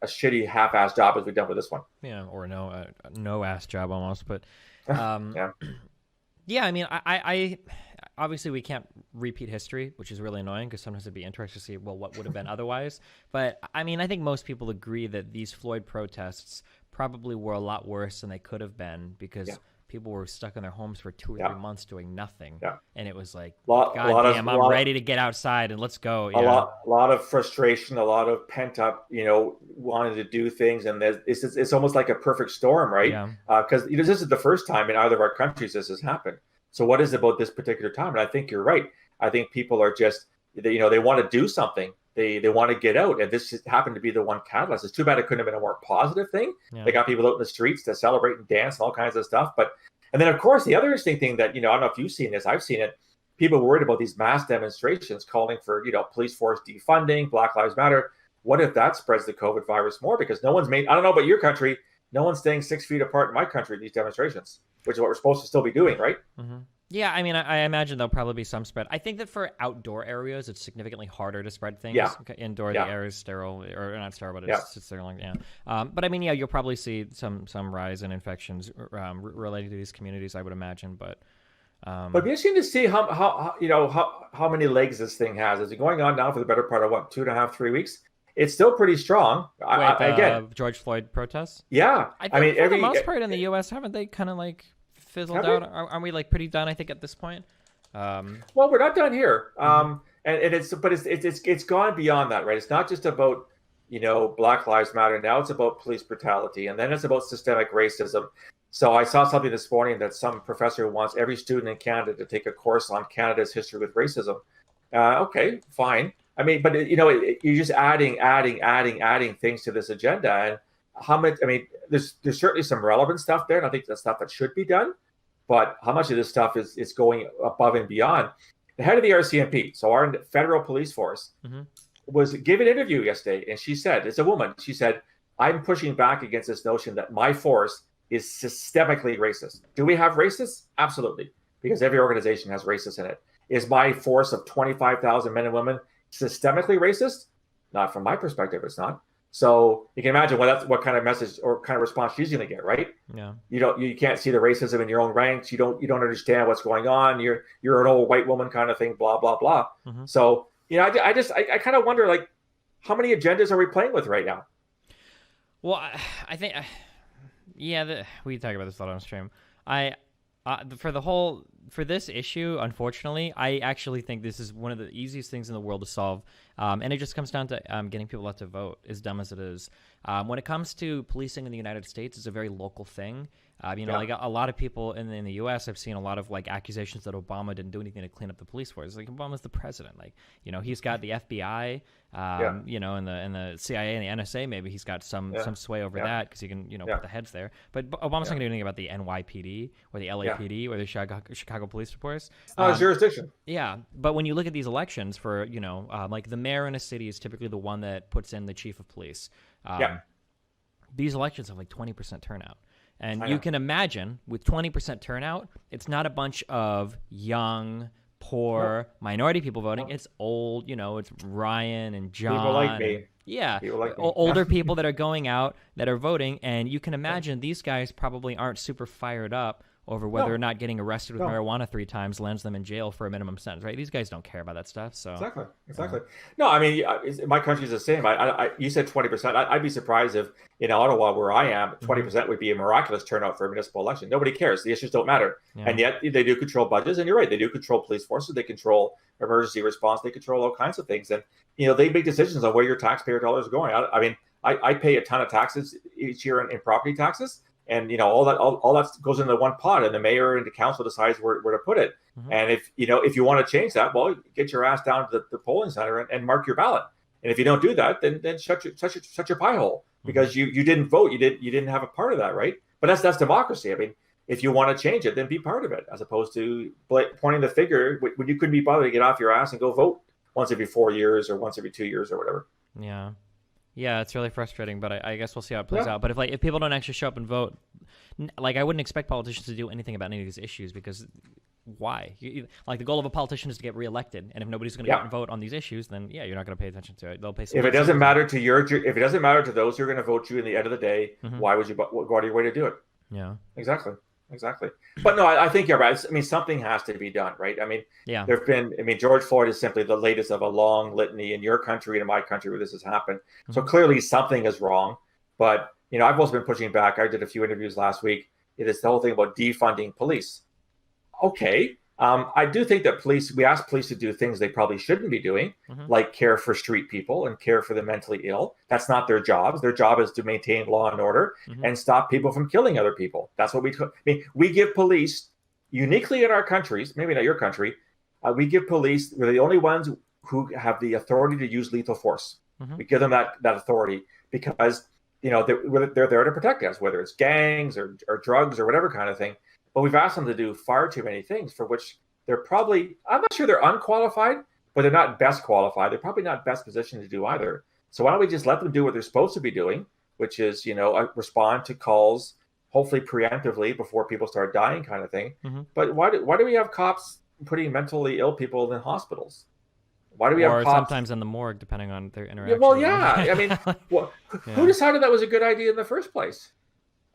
shitty half-assed job as we've done with this one. Yeah, or no ass job almost. But yeah, I mean, I obviously we can't repeat history, which is really annoying because sometimes it'd be interesting to see, well, what would have been otherwise. But I mean, I think most people agree that these Floyd protests probably were a lot worse than they could have been because people were stuck in their homes for 2 or 3 months doing nothing. Yeah. And it was like, God damn, I'm ready to get outside and let's go. A lot of frustration, a lot of pent up, wanting to do things. And it's almost like a perfect storm, right? Because this is the first time in either of our countries this has happened. So what is it about this particular time? And I think you're right. I think people are just, they want to do something. They want to get out. And this just happened to be the one catalyst. It's too bad it couldn't have been a more positive thing. Yeah. They got people out in the streets to celebrate and dance and all kinds of stuff. And then, of course, the other interesting thing that, I don't know if you've seen this, I've seen it. People worried about these mass demonstrations calling for, police force defunding, Black Lives Matter. What if that spreads the COVID virus more? Because no one's I don't know about your country, no one's staying 6 feet apart in my country in these demonstrations, which is what we're supposed to still be doing, right? Mm-hmm. Yeah, I mean, I imagine there'll probably be some spread. I think that for outdoor areas, it's significantly harder to spread things. Yeah. Indoor, the air is sterile, or not sterile, but it's sterile. Yeah. But I mean, you'll probably see some rise in infections related to these communities, I would imagine. But it'd be interesting to see how many legs this thing has. Is it going on now for the better part of 2.5, 3 weeks? It's still pretty strong. Again, George Floyd protests. Yeah, I mean, for the most part in the U.S., haven't they kind of like fizzled out? Aren't we like pretty done? I think at this point. Well, we're not done here. And it's gone beyond that, right? It's not just about Black Lives Matter. Now it's about police brutality, and then it's about systemic racism. So I saw something this morning that some professor wants every student in Canada to take a course on Canada's history with racism. Okay, fine. I mean, but you're just adding things to this agenda, and how much? I mean, there's certainly some relevant stuff there, and I think that's stuff that should be done. But how much of this stuff is going above and beyond? The head of the RCMP, so our federal police force, was giving an interview yesterday, and she said, it's a woman. She said, "I'm pushing back against this notion that my force is systemically racist." Do we have racists? Absolutely, because every organization has racists in it. Is my force of 25,000 men and women systemically racist? Not from my perspective, it's not. So you can imagine what kind of message or kind of response she's going to get, right? Yeah. You can't see the racism in your own ranks. You don't understand what's going on. You're an old white woman kind of thing. Blah blah blah. Mm-hmm. So I kind of wonder, like, how many agendas are we playing with right now? Well, I think we talk about this a lot on stream. For this issue, unfortunately, I actually think this is one of the easiest things in the world to solve. And it just comes down to getting people out to vote, as dumb as it is. When it comes to policing in the United States, it's a very local thing. Like a lot of people in the U.S., I've seen a lot of like accusations that Obama didn't do anything to clean up the police force. Like, Obama's the president. Like, he's got the FBI, and the CIA and the NSA. Maybe he's got some sway over that because he can, put the heads there. But Obama's not going to do anything about the NYPD or the LAPD or the Chicago Police Force. Jurisdiction. Yeah, but when you look at these elections for, like the mayor in a city is typically the one that puts in the chief of police. These elections have like 20% turnout. And you can imagine with 20% turnout, it's not a bunch of young, poor, minority people voting. It's old, it's Ryan and John. People like me. Yeah, older people that are going out that are voting. And you can imagine these guys probably aren't super fired up over whether No. or not getting arrested with No. marijuana 3 times lands them in jail for a minimum sentence, right? These guys don't care about that stuff. So Exactly. No, I mean, my country's the same. You said 20%. I'd be surprised if in Ottawa, where I am, 20% would be a miraculous turnout for a municipal election. Nobody cares. The issues don't matter. Yeah. And yet they do control budgets. And you're right. They do control police forces. They control emergency response. They control all kinds of things. And, they make decisions on where your taxpayer dollars are going. I mean, I pay a ton of taxes each year in property taxes. And all that goes into one pot, and the mayor and the council decides where to put it. And if you want to change that, well, get your ass down to the polling center and mark your ballot. And if you don't do that, then shut your pie hole, because you didn't vote. You didn't have a part of that, right? But that's democracy. I mean, if you want to change it, then be part of it, as opposed to pointing the finger when you couldn't be bothered to get off your ass and go vote once every 4 years or once every 2 years or whatever. Yeah, it's really frustrating, but I guess we'll see how it plays out. But if people don't actually show up and vote, I wouldn't expect politicians to do anything about any of these issues, because why? The goal of a politician is to get reelected, and if nobody's going to get and vote on these issues, then you're not going to pay attention to it. They'll pay. If it doesn't matter to those who are going to vote you in the end of the day, why would you go out of your way to do it? Yeah, exactly. But no, I think you're right. I mean, something has to be done, right? I mean, there've been. I mean, George Floyd is simply the latest of a long litany in your country and in my country where this has happened. So clearly something is wrong. But I've also been pushing back. I did a few interviews last week. It is the whole thing about defunding police. Okay. I do think that we ask police to do things they probably shouldn't be doing, like care for street people and care for the mentally ill. That's not their jobs. Their job is to maintain law and order and stop people from killing other people. That's what we give police, uniquely in our countries, maybe not your country, we give police, we're the only ones who have the authority to use lethal force. We give them that authority because, they're there to protect us, whether it's gangs or drugs or whatever kind of thing. But we've asked them to do far too many things for which they're probably, I'm not sure they're unqualified, but they're not best qualified. They're probably not best positioned to do either. So why don't we just let them do what they're supposed to be doing, which is, respond to calls, hopefully preemptively before people start dying kind of thing. But why do we have cops putting mentally ill people in hospitals? Why do we have cops? Or sometimes in the morgue, depending on their interaction. I mean, who decided that was a good idea in the first place?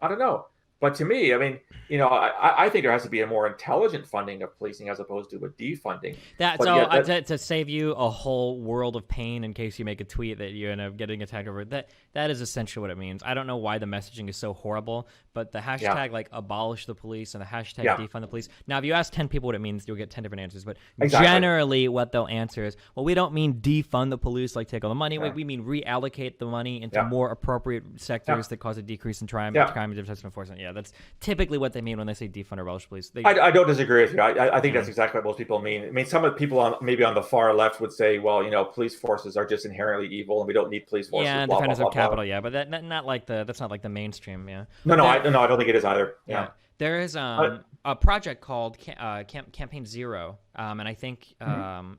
I don't know. But to me, I mean, I think there has to be a more intelligent funding of policing as opposed to a defunding. To save you a whole world of pain in case you make a tweet that you end up getting attacked over, that is essentially what it means. I don't know why the messaging is so horrible, but the hashtag abolish the police and the hashtag defund the police. Now, if you ask 10 people what it means, you'll get 10 different answers. But generally, what they'll answer is, well, we don't mean defund the police, like take all the money. We mean reallocate the money into more appropriate sectors that cause a decrease in crime and justice enforcement. Yeah, that's typically what they mean when they say defund or abolish police. I don't disagree with you. I think that's exactly what most people mean. I mean, some of the people maybe on the far left would say, well, police forces are just inherently evil and we don't need police forces. Yeah, defenders of capital. Yeah, but that's not like the mainstream. Yeah. No, I don't think it is either. Yeah. There is a project called Campaign Zero, and I think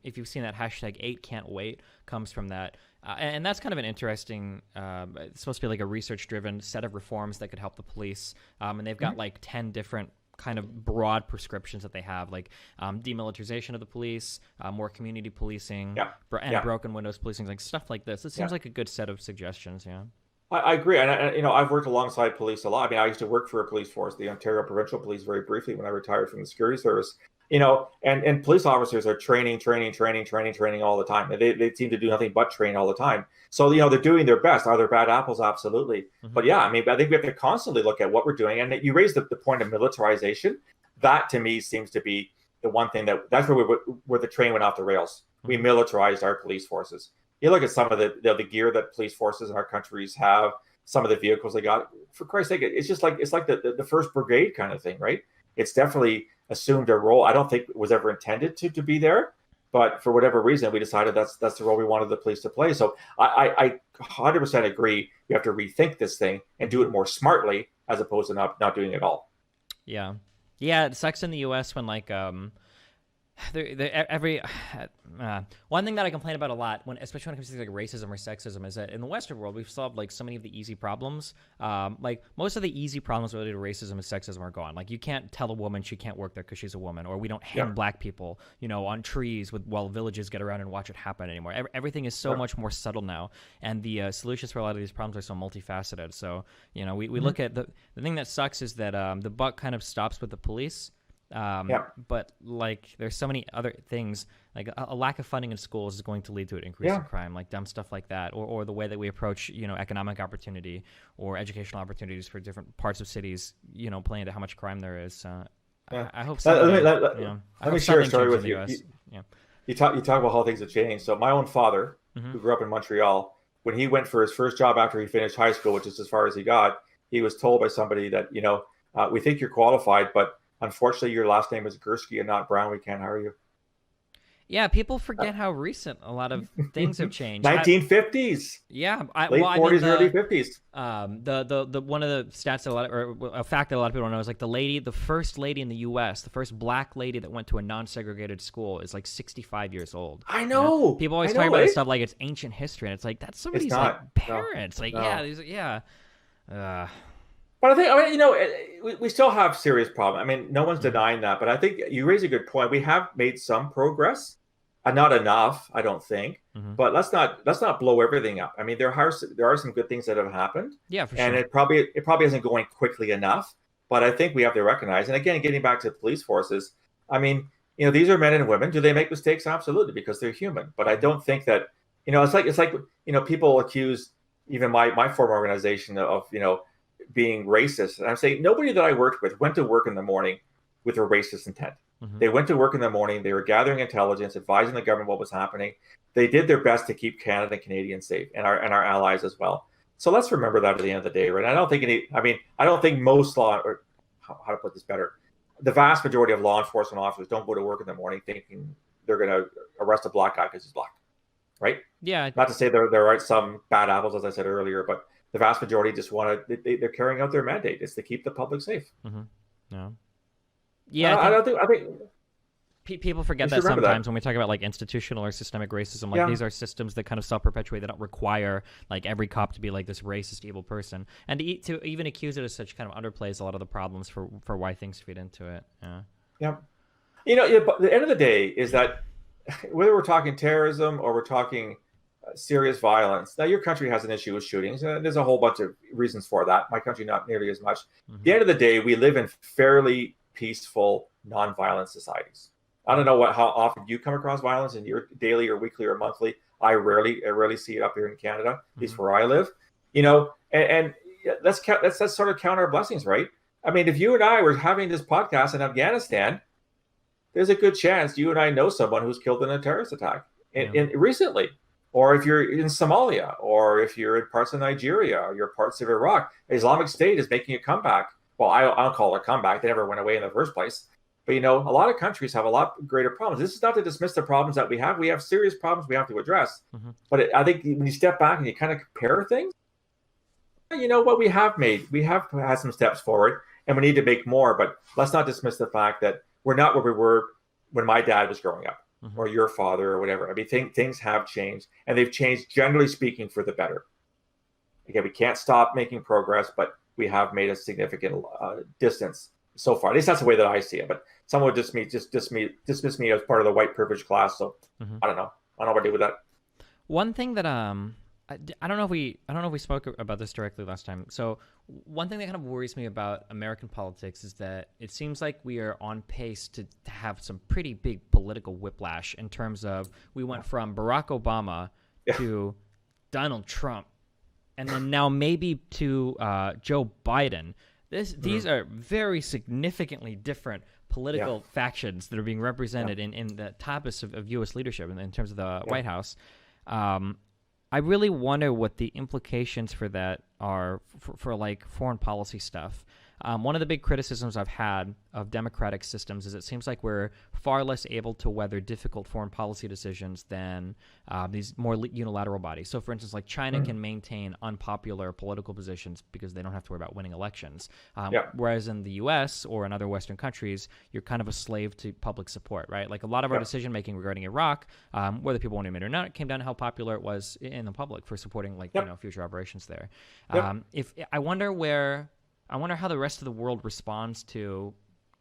if you've seen that hashtag 8 can't wait comes from that. And that's kind of an interesting, it's supposed to be like a research-driven set of reforms that could help the police. And they've got like 10 different kind of broad prescriptions that they have, like demilitarization of the police, more community policing, and broken windows policing, like stuff like this. It seems like a good set of suggestions, yeah. I agree. And, I've worked alongside police a lot. I mean, I used to work for a police force, the Ontario Provincial Police, very briefly when I retired from the security service. And police officers are training all the time. They seem to do nothing but train all the time. So, they're doing their best. Are there bad apples? Absolutely. But yeah, I mean, I think we have to constantly look at what we're doing. And you raised the point of militarization. That to me seems to be the one thing that's where the train went off the rails. We militarized our police forces. You look at some of the gear that police forces in our countries have, some of the vehicles they got. For Christ's sake, it's just like the first brigade kind of thing, right? It's definitely assumed a role. I don't think it was ever intended to be there, but for whatever reason, we decided that's the role we wanted the police to play. So I 100% agree. We have to rethink this thing and do it more smartly as opposed to not doing it all. Yeah. It sucks in the U.S. when One thing that I complain about a lot, especially when it comes to like racism or sexism, is that in the Western world we've solved like so many of the easy problems. Like most of the easy problems related to racism and sexism are gone. Like you can't tell a woman she can't work there because she's a woman, or we don't hang black people, on trees while villages get around and watch it happen anymore. Everything is so much more subtle now, and the solutions for a lot of these problems are so multifaceted. So we look at the thing that sucks is that the buck kind of stops with the police. But like there's so many other things, like a lack of funding in schools is going to lead to an increase in crime, like dumb stuff like that, or the way that we approach economic opportunity or educational opportunities for different parts of cities playing into how much crime there is. I hope let me share a story with you. You talk about how things have changed. So my own father, who grew up in Montreal, when he went for his first job after he finished high school, which is as far as he got, he was told by somebody that we think you're qualified, but unfortunately, your last name is Gurski and not Brown. We can't hire you. Yeah, people forget how recent a lot of things have changed. 1950s. Late 40s, early 50s. The one of the stats that a fact that a lot of people don't know is like the first lady in the U.S., the first black lady that went to a non-segregated school is like 65 years old. I know. People always talk about this stuff like it's ancient history, and it's like that's somebody's like parents. But I think, we still have serious problems. I mean, no one's denying that. But I think you raise a good point. We have made some progress, not enough, I don't think. But let's not blow everything up. I mean, there are some good things that have happened. Yeah, for sure. And it probably isn't going quickly enough. But I think we have to recognize. And again, getting back to the police forces, I mean, these are men and women. Do they make mistakes? Absolutely, because they're human. But I don't think that it's like people accuse even my former organization of being racist. And I'm saying nobody that I worked with went to work in the morning with a racist intent. They went to work in the morning. They were gathering intelligence, advising the government what was happening. They did their best to keep Canada and Canadians safe, and our allies as well. So let's remember that at the end of the day, right? I don't think most law, or how to put this better, the vast majority of law enforcement officers don't go to work in the morning thinking they're going to arrest a black guy because he's black, right? Yeah. Not to say there are some bad apples, as I said earlier, but the vast majority just they're carrying out their mandate. It's to keep the public safe. Yeah, I think people forget that sometimes when we talk about like institutional or systemic racism. Like these are systems that kind of self-perpetuate. They don't require like every cop to be like this racist, evil person, and to even accuse it as such kind of underplays a lot of the problems for why things feed into it. But the end of the day is that whether we're talking terrorism or we're talking serious violence. Now, your country has an issue with shootings, and there's a whole bunch of reasons for that. My country, not nearly as much. At the end of the day, we live in fairly peaceful, non-violent societies. I don't know how often you come across violence in your daily or weekly or monthly. I rarely see it up here in Canada, at least where I live. And let's sort of count our blessings, right? I mean, if you and I were having this podcast in Afghanistan, there's a good chance you and I know someone who's killed in a terrorist attack recently. Or if you're in Somalia, or if you're in parts of Nigeria, or you're parts of Iraq, Islamic State is making a comeback. Well, I'll call it a comeback. They never went away in the first place. But, a lot of countries have a lot greater problems. This is not to dismiss the problems that we have. We have serious problems we have to address. But I think when you step back and you kind of compare things, what we have had some steps forward, and we need to make more. But let's not dismiss the fact that we're not where we were when my dad was growing up. Or your father or whatever. I mean, things have changed, and they've changed, generally speaking, for the better. Again, we can't stop making progress, but we have made a significant distance so far. At least that's the way that I see it. But someone would dismiss me as part of the white privilege class. So I don't know. I don't know what to do with that. One thing that I don't know if we spoke about this directly last time. So one thing that kind of worries me about American politics is that it seems like we are on pace to have some pretty big political whiplash in terms of we went from Barack Obama to Donald Trump, and then now maybe to Joe Biden. These are very significantly different political factions that are being represented in the tops of U.S. leadership in terms of the White House. I really wonder what the implications for that are for like foreign policy stuff. one of the big criticisms I've had of democratic systems is it seems like we're far less able to weather difficult foreign policy decisions than these more unilateral bodies. So, for instance, like China can maintain unpopular political positions because they don't have to worry about winning elections. Whereas in the U.S. or in other Western countries, you're kind of a slave to public support, right? Like a lot of our decision making regarding Iraq, whether people want to admit it or not, it came down to how popular it was in the public for supporting future operations there. If I wonder how the rest of the world responds to,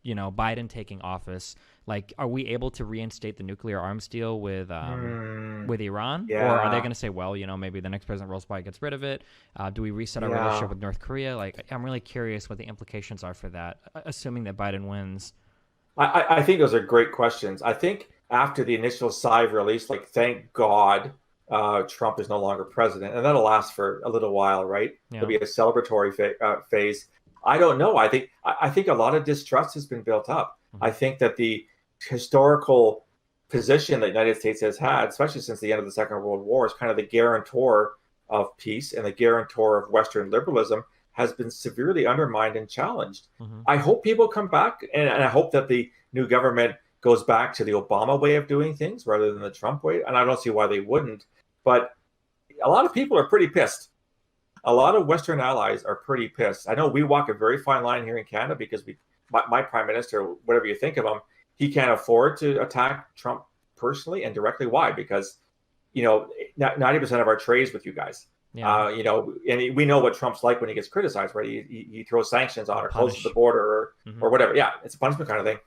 Biden taking office. Like, are we able to reinstate the nuclear arms deal with Iran? Or are they going to say, well, maybe the next president rolls by gets rid of it? Do we reset our relationship with North Korea? Like, I'm really curious what the implications are for that, assuming that Biden wins. I think those are great questions. I think after the initial sigh of release, like, thank God Trump is no longer president, and that'll last for a little while, right? It'll be a celebratory phase. I don't know. I think a lot of distrust has been built up. I think that the historical position that the United States has had, especially since the end of the Second World War, is kind of the guarantor of peace and the guarantor of Western liberalism, has been severely undermined and challenged. I hope people come back, and I hope that the new government goes back to the Obama way of doing things rather than the Trump way. And I don't see why they wouldn't. But a lot of people are pretty pissed. A lot of Western allies are pretty pissed. I know we walk a very fine line here in Canada because my prime minister, whatever you think of him, he can't afford to attack Trump personally and directly. Why? Because, 90% of our trade is with you guys. And we know what Trump's like when he gets criticized, right? He throws sanctions on or closes the border or whatever. Yeah, it's a punishment kind of thing.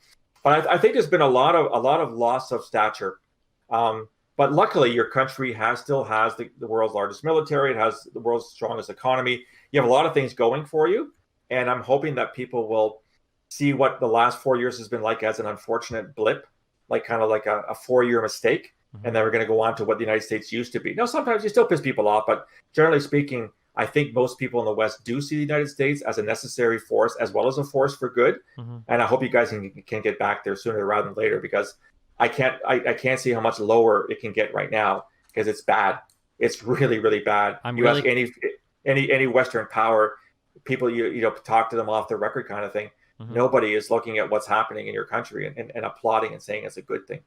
But I think there's been a lot of loss of stature. But luckily, your country still has the world's largest military. It has the world's strongest economy. You have a lot of things going for you. And I'm hoping that people will see what the last 4 years has been like as an unfortunate blip, like kind of like a 4-year mistake. And then we're going to go on to what the United States used to be. Now, sometimes you still piss people off, but generally speaking, I think most people in the West do see the United States as a necessary force as well as a force for good. And I hope you guys can get back there sooner rather than later, because I can't see how much lower it can get right now, because it's bad. It's really, really bad. Ask any Western power, people you talk to them off the record kind of thing. Nobody is looking at what's happening in your country and applauding and saying it's a good thing.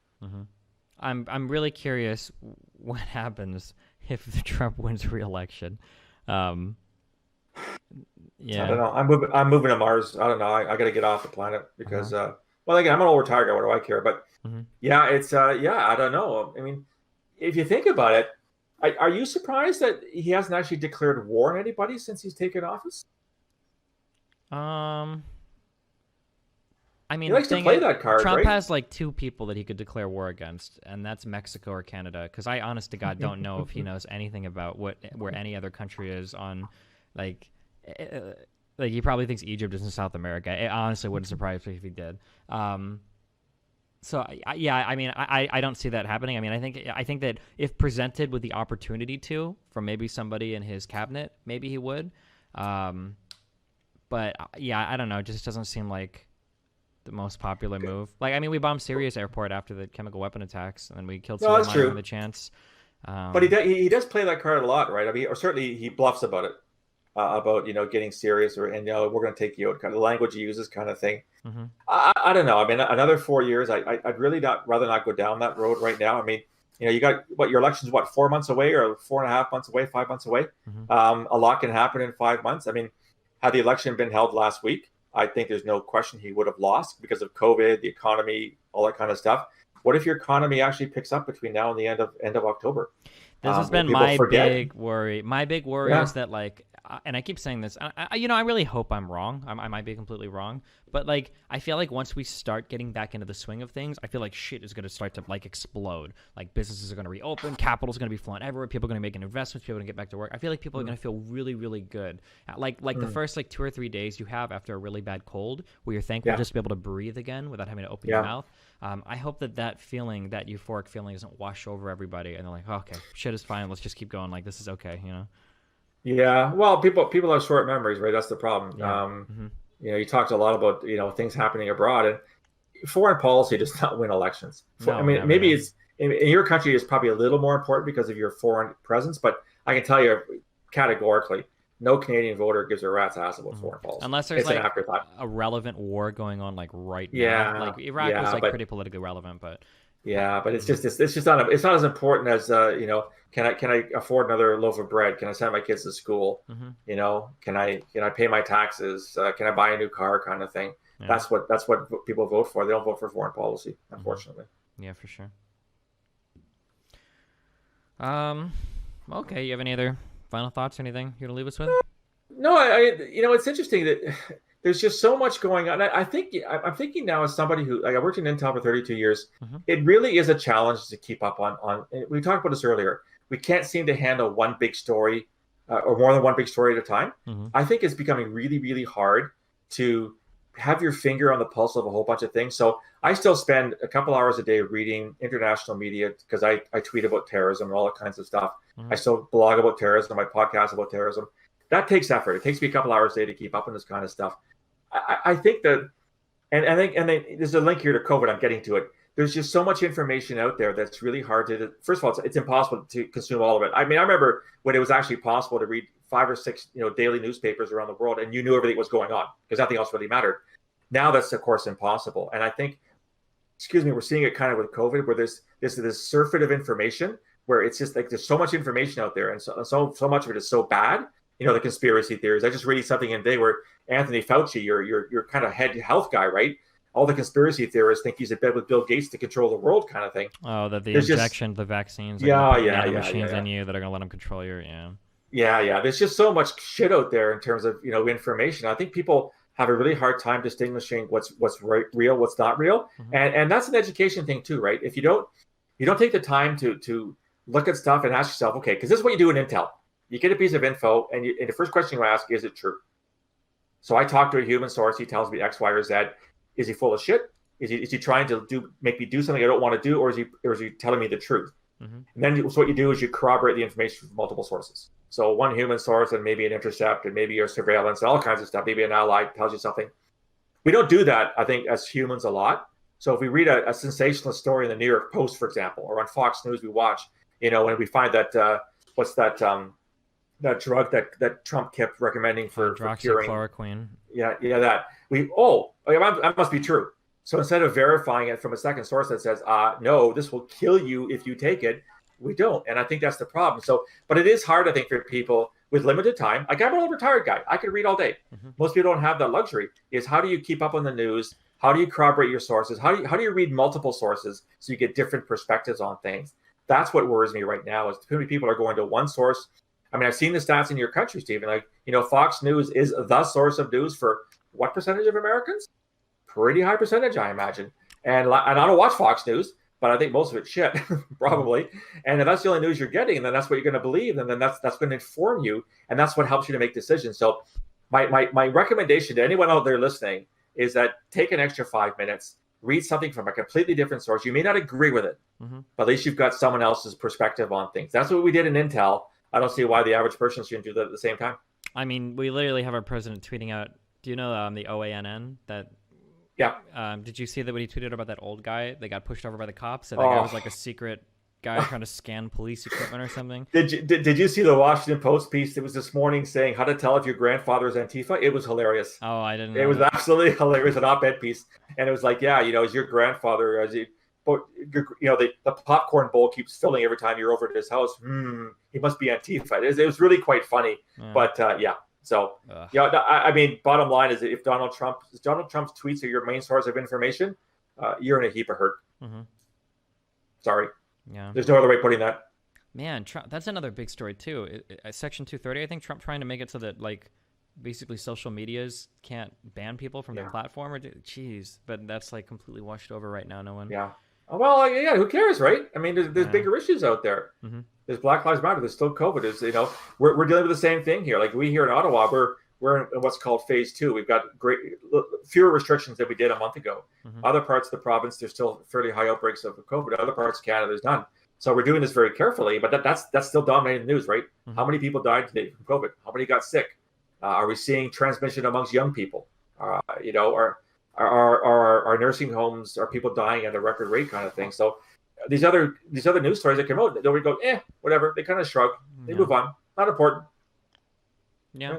I'm really curious what happens if Trump wins re-election. I don't know. I'm moving to Mars. I don't know. I got to get off the planet because well, again, I'm an old retired guy. What do I care? But it's I don't know. I mean, if you think about it, are you surprised that he hasn't actually declared war on anybody since he's taken office? I mean, he likes to play that card. Trump right? has like 2 people that he could declare war against, and that's Mexico or Canada. Because I, honest to God, don't know if he knows anything about where any other country is on, like he probably thinks Egypt is in South America. It honestly wouldn't surprise me if he did. So I mean, I don't see that happening. I mean, I think that if presented with the opportunity to, from maybe somebody in his cabinet, maybe he would. But I don't know. It just doesn't seem like the most popular move. Like, I mean, we bombed Syria's airport after the chemical weapon attacks, and then we killed Soleimani on the chance. But he does play that card a lot, right? I mean, or certainly he bluffs about it, about getting serious or we're going to take you out, kind of the language he uses, kind of thing. I don't know. I mean, another 4 years, I'd really rather not go down that road right now. I mean, you got your election's 4 months away or 4.5 months away, 5 months away. A lot can happen in 5 months. I mean, had the election been held last week, I think there's no question he would have lost because of COVID, the economy, all that kind of stuff. What if your economy actually picks up between now and the end of October? This has been my big worry. My big worry is that, like, and I keep saying this, I really hope I'm wrong. I might be completely wrong. But, like, I feel like once we start getting back into the swing of things, I feel like shit is going to start to, like, explode. Like, businesses are going to reopen. Capital's going to be flowing everywhere. People are going to make investments. People are going to get back to work. I feel like people are going to feel really, really good. Like the first, 2 or 3 days you have after a really bad cold where you're thankful just to be able to breathe again without having to open your mouth. I hope that feeling, that euphoric feeling, doesn't wash over everybody and they're like, oh, okay, shit is fine. Let's just keep going. Like, this is okay, Yeah, well, people have short memories, right? That's the problem. You talked a lot about things happening abroad, and foreign policy does not win elections. Maybe it's in your country is probably a little more important because of your foreign presence, but I can tell you categorically, no Canadian voter gives a rat's ass about foreign policy. Unless there's it's an afterthought. a relevant war going on like right now. Yeah, Like Iraq was like pretty politically relevant, but but it's just it's not as important as can I afford another loaf of bread? Can I send my kids to school? Can I pay my taxes? Can I buy a new car? Kind of thing. Yeah. That's what people vote for. They don't vote for foreign policy, unfortunately. Yeah, for sure. Okay. You have any other final thoughts? Anything you're gonna leave us with? No, it's interesting that there's just so much going on. I'm thinking now as somebody who, like, I worked in Intel for 32 years. It really is a challenge to keep up on. We talked about this earlier. We can't seem to handle one big story or more than one big story at a time. I think it's becoming really, really hard to have your finger on the pulse of a whole bunch of things. So I still spend a couple hours a day reading international media because I tweet about terrorism and all that kinds of stuff. I still blog about terrorism, my podcast about terrorism. That takes effort. It takes me a couple hours a day to keep up on this kind of stuff. I think that, and there's a link here to COVID. I'm getting to it. There's just so much information out there that's really hard to. First of all, it's impossible to consume all of it. I mean, I remember when it was actually possible to read 5 or 6, daily newspapers around the world, and you knew everything was going on because nothing else really mattered. Now that's of course impossible, and I think, we're seeing it kind of with COVID, where there's this surfeit of information where it's just like there's so much information out there, and so much of it is so bad. The conspiracy theories. I just read something in today where Anthony Fauci, your kind of head health guy, right? All the conspiracy theorists think he's in bed with Bill Gates to control the world, kind of thing. Oh, that the injection, the vaccines, machines in you that are going to let them control your, Yeah. There's just so much shit out there in terms of information. I think people have a really hard time distinguishing what's real, what's not real, and that's an education thing too, right? If you don't take the time to look at stuff and ask yourself, okay, because this is what you do in Intel. You get a piece of info, and the first question you ask, is it true? So I talk to a human source. He tells me X, Y, or Z. Is he full of shit? Is he trying to make me do something I don't want to do, or is he telling me the truth? And then so what you do is you corroborate the information from multiple sources. So one human source, and maybe an intercept, and maybe your surveillance, and all kinds of stuff. Maybe an ally tells you something. We don't do that, I think, as humans a lot. So if we read a sensationalist story in the New York Post, for example, or on Fox News, we watch, when we find that what's that? That drug that Trump kept recommending for curing. Hydroxychloroquine. Yeah, that that must be true. So instead of verifying it from a second source that says, no, this will kill you if you take it, we don't. And I think that's the problem. So, but it is hard, I think, for people with limited time. Like, I'm a retired guy. I could read all day. Most people don't have that luxury. Is how do you keep up on the news? How do you corroborate your sources? How do you read multiple sources so you get different perspectives on things? That's what worries me right now, is too many people are going to one source. I mean, I've seen the stats in your country, Stephen. Like, Fox News is the source of news for what percentage of Americans? Pretty high percentage, I imagine. And I don't watch Fox News, but I think most of it's shit, probably. And if that's the only news you're getting, then that's what you're going to believe, and then that's going to inform you, and that's what helps you to make decisions. So, my recommendation to anyone out there listening is that take an extra 5 minutes, read something from a completely different source. You may not agree with it, but at least you've got someone else's perspective on things. That's what we did in Intel. I don't see why the average person shouldn't do that at the same time. I mean, we literally have our president tweeting out. Do you know the OANN? Yeah. Did you see that when he tweeted about that old guy that got pushed over by the cops? That guy was like a secret guy trying to scan police equipment or something. Did you see the Washington Post piece that was this morning saying how to tell if your grandfather is Antifa? It was hilarious. Oh, I didn't know. It was absolutely hilarious. An op-ed piece, and it was like, is your grandfather? But the popcorn bowl keeps filling every time you're over at his house. He must be Antifa. It was really quite funny. But So I mean, bottom line is, if Donald Trump's tweets are your main source of information, you're in a heap of hurt. Sorry. Yeah. There's no other way of putting that. Man, Trump, that's another big story too. Section 230, I think Trump trying to make it so that basically social medias can't ban people from their platform. But that's completely washed over right now. No one. Yeah. Well, who cares, right? I mean, there's bigger issues out there. There's Black Lives Matter. There's still COVID. We're dealing with the same thing here. Like, we here in Ottawa, we're in what's called phase 2. We've got fewer restrictions than we did a month ago. Other parts of the province, there's still fairly high outbreaks of COVID. Other parts of Canada, there's none. So we're doing this very carefully, but that's still dominating the news, right? How many people died today from COVID? How many got sick? Are we seeing transmission amongst young people? Are nursing homes, are people dying at a record rate, kind of thing? So these other news stories that come out, nobody go, whatever. They kind of shrug. They move on. Not important. Yeah.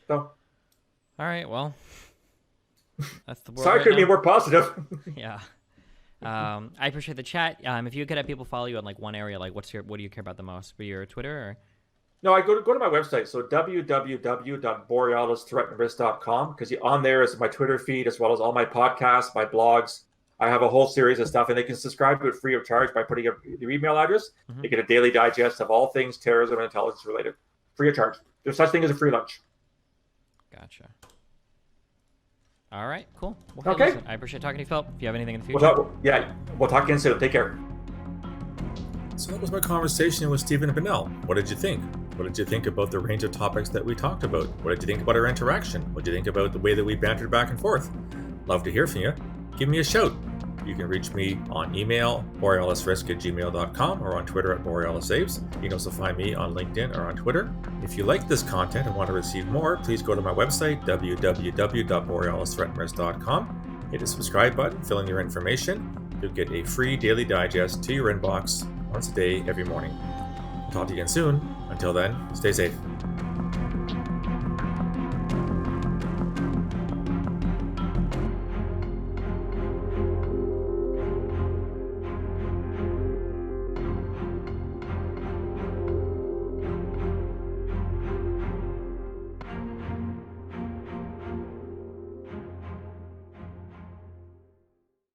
So, all right. Well, that's the world. Sorry, couldn't be more positive. Yeah. I appreciate the chat. If you could have people follow you on like one area, like what do you care about the most? For your Twitter or? No, I go to my website. So www.borealisthreatandrisk.com, because on there is my Twitter feed as well as all my podcasts, my blogs. I have a whole series of stuff, and they can subscribe to it free of charge by putting their email address. Mm-hmm. They get a daily digest of all things terrorism and intelligence related, free of charge. There's such thing as a free lunch. Gotcha. All right, cool. Well, okay. Listen, I appreciate talking to you, Phil. If you have anything in the future. We'll talk again soon. Take care. So that was my conversation with Stephen Bonnell. What did you think? What did you think about the range of topics that we talked about? What did you think about our interaction? What did you think about the way that we bantered back and forth? Love to hear from you. Give me a shout. You can reach me on email, borealisrisk@gmail.com, or on Twitter @BorealisSaves. You can also find me on LinkedIn or on Twitter. If you like this content and want to receive more, please go to my website, www.borealisthreatandrisk.com. Hit the subscribe button, fill in your information. You'll get a free daily digest to your inbox once a day, every morning. I'll talk to you again soon. Until then, stay safe.